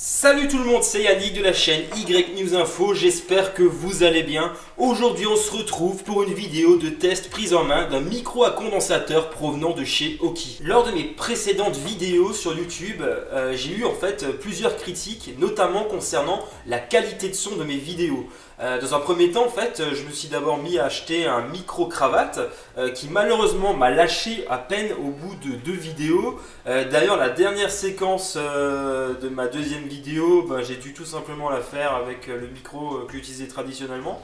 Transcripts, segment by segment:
Salut tout le monde, c'est Yannick de la chaîne Y News Info, j'espère que vous allez bien. Aujourd'hui on se retrouve pour une vidéo de test prise en main d'un micro à condensateur provenant de chez Aukey. Lors de mes précédentes vidéos sur YouTube, j'ai eu en fait plusieurs critiques, notamment concernant la qualité de son de mes vidéos. Dans un premier temps, en fait, je me suis d'abord mis à acheter un micro-cravate qui malheureusement m'a lâché à peine au bout de 2 vidéos. D'ailleurs, la dernière séquence de ma deuxième vidéo, j'ai dû tout simplement la faire avec le micro que j'utilisais traditionnellement.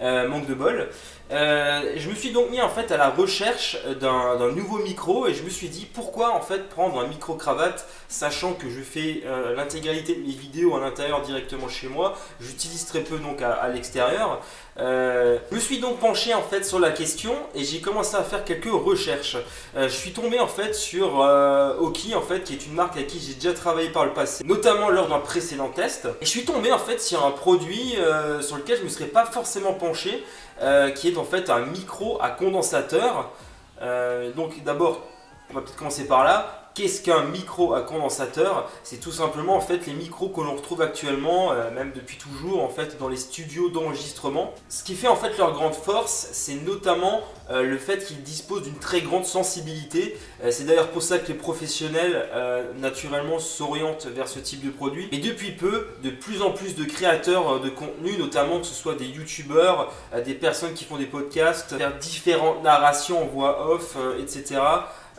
Manque de bol. Je me suis donc mis en fait à la recherche d'un nouveau micro et je me suis dit pourquoi en fait prendre un micro cravate sachant que je fais l'intégralité de mes vidéos à l'intérieur directement chez moi, j'utilise très peu donc à l'extérieur. Je me suis donc penché en fait sur la question et j'ai commencé à faire quelques recherches. Je suis tombé en fait sur Aukey en fait qui est une marque avec qui j'ai déjà travaillé par le passé, notamment lors d'un précédent test. Et je suis tombé en fait sur un produit sur lequel je ne me serais pas forcément penché, qui est en fait un micro à condensateur. Donc d'abord, on va peut-être commencer par là. Qu'est-ce qu'un micro à condensateur? C'est tout simplement en fait les micros que l'on retrouve actuellement, même depuis toujours en fait dans les studios d'enregistrement. Ce qui fait en fait leur grande force, c'est notamment le fait qu'ils disposent d'une très grande sensibilité. C'est d'ailleurs pour ça que les professionnels naturellement s'orientent vers ce type de produit. Et depuis peu, de plus en plus de créateurs de contenu, notamment que ce soit des youtubeurs, des personnes qui font des podcasts, faire différentes narrations en voix off, etc.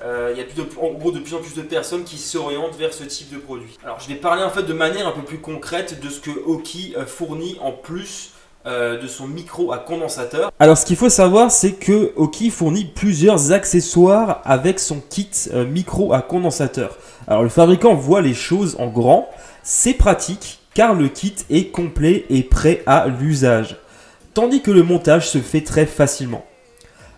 Il y a en gros de plus en plus de personnes qui s'orientent vers ce type de produit. Alors je vais parler en fait de manière un peu plus concrète de ce que Aukey fournit en plus de son micro à condensateur. Alors ce qu'il faut savoir, c'est que Aukey fournit plusieurs accessoires avec son kit micro à condensateur. Alors le fabricant voit les choses en grand, c'est pratique car le kit est complet et prêt à l'usage, tandis que le montage se fait très facilement.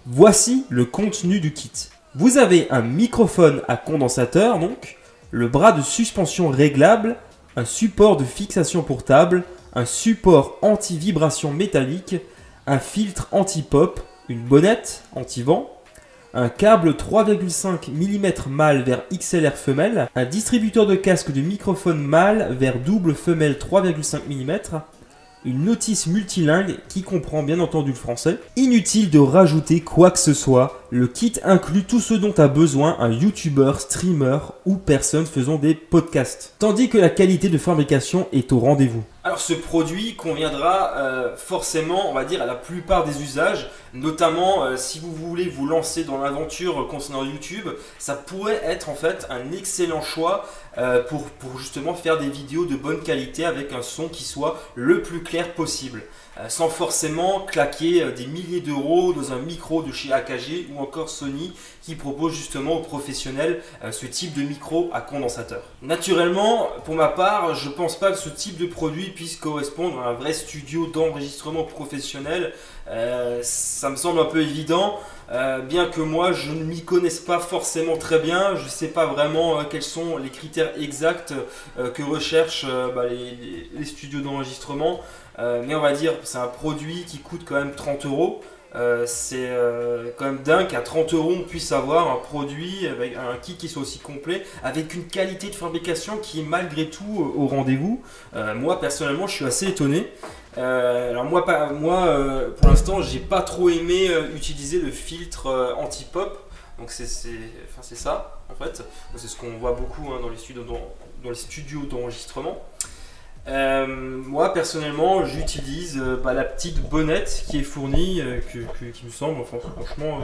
Voici le contenu du kit. Vous avez un microphone à condensateur, donc, le bras de suspension réglable, un support de fixation portable, un support anti-vibration métallique, un filtre anti-pop, une bonnette anti-vent, un câble 3,5 mm mâle vers XLR femelle, un distributeur de casque de microphone mâle vers double femelle 3,5 mm, une notice multilingue qui comprend bien entendu le français. Inutile de rajouter quoi que ce soit, le kit inclut tout ce dont a besoin un youtubeur, streamer ou personne faisant des podcasts. Tandis que la qualité de fabrication est au rendez-vous. Alors ce produit conviendra forcément, on va dire, à la plupart des usages, notamment si vous voulez vous lancer dans l'aventure concernant YouTube, ça pourrait être en fait un excellent choix pour justement faire des vidéos de bonne qualité avec un son qui soit le plus clair possible. Sans forcément claquer des milliers d'euros dans un micro de chez AKG ou encore Sony qui propose justement aux professionnels ce type de micro à condensateur. Naturellement, pour ma part, je ne pense pas que ce type de produit puisse correspondre à un vrai studio d'enregistrement professionnel. Ça me semble un peu évident, bien que moi je ne m'y connaisse pas forcément très bien, je ne sais pas vraiment quels sont les critères exacts que recherchent les studios d'enregistrement. Mais on va dire c'est un produit qui coûte quand même 30 euros. C'est quand même dingue qu'à 30 euros on puisse avoir un produit avec un kit qui soit aussi complet, avec une qualité de fabrication qui est malgré tout au rendez-vous. Moi personnellement je suis assez étonné. Alors moi pour l'instant j'ai pas trop aimé utiliser le filtre anti-pop. Donc c'est ça en fait. C'est ce qu'on voit beaucoup dans les studios d'enregistrement. Moi personnellement j'utilise la petite bonnette qui est fournie qui me semble franchement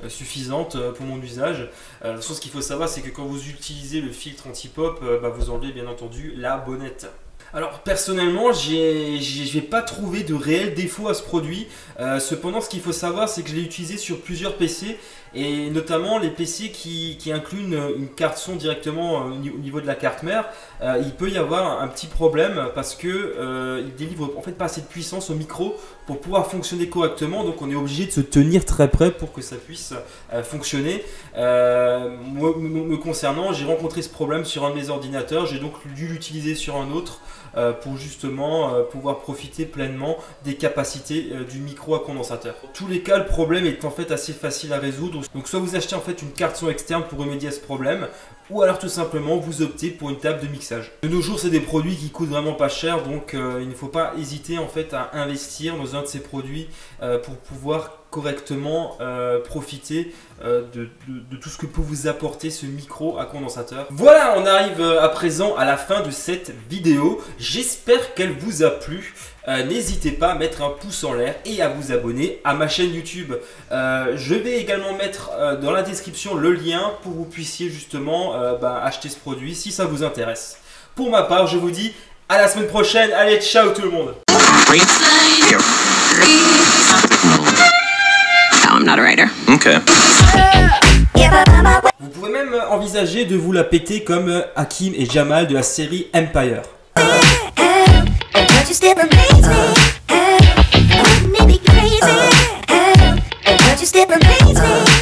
suffisante pour mon usage. Ce qu'il faut savoir, c'est que quand vous utilisez le filtre anti-pop, vous enlevez bien entendu la bonnette. Alors personnellement, j'ai pas trouvé de réel défaut à ce produit. Cependant, ce qu'il faut savoir, c'est que je l'ai utilisé sur plusieurs PC et notamment les PC qui incluent une carte son directement au niveau de la carte mère. Il peut y avoir un petit problème parce que il délivre en fait pas assez de puissance au micro pour pouvoir fonctionner correctement. Donc on est obligé de se tenir très près pour que ça puisse fonctionner. Me concernant, j'ai rencontré ce problème sur un de mes ordinateurs. J'ai donc dû l'utiliser sur un autre pour justement pouvoir profiter pleinement des capacités du micro à condensateur. Dans tous les cas, le problème est en fait assez facile à résoudre. Donc soit vous achetez en fait une carte son externe pour remédier à ce problème, ou alors tout simplement vous optez pour une table de mixage. De nos jours, c'est des produits qui coûtent vraiment pas cher, donc il ne faut pas hésiter en fait à investir dans un de ces produits pour pouvoir correctement profiter de tout ce que peut vous apporter ce micro à condensateur. Voilà, on arrive à présent à la fin de cette vidéo. J'espère qu'elle vous a plu. N'hésitez pas à mettre un pouce en l'air et à vous abonner à ma chaîne YouTube. Je vais également mettre dans la description le lien pour que vous puissiez justement acheter ce produit si ça vous intéresse. Pour ma part, je vous dis à la semaine prochaine. Allez, ciao tout le monde. I'm not a writer. Okay. Vous pouvez même envisager de vous la péter comme Hakim et Jamal de la série Empire. But you still amaze me. Make me crazy. But you still amaze me.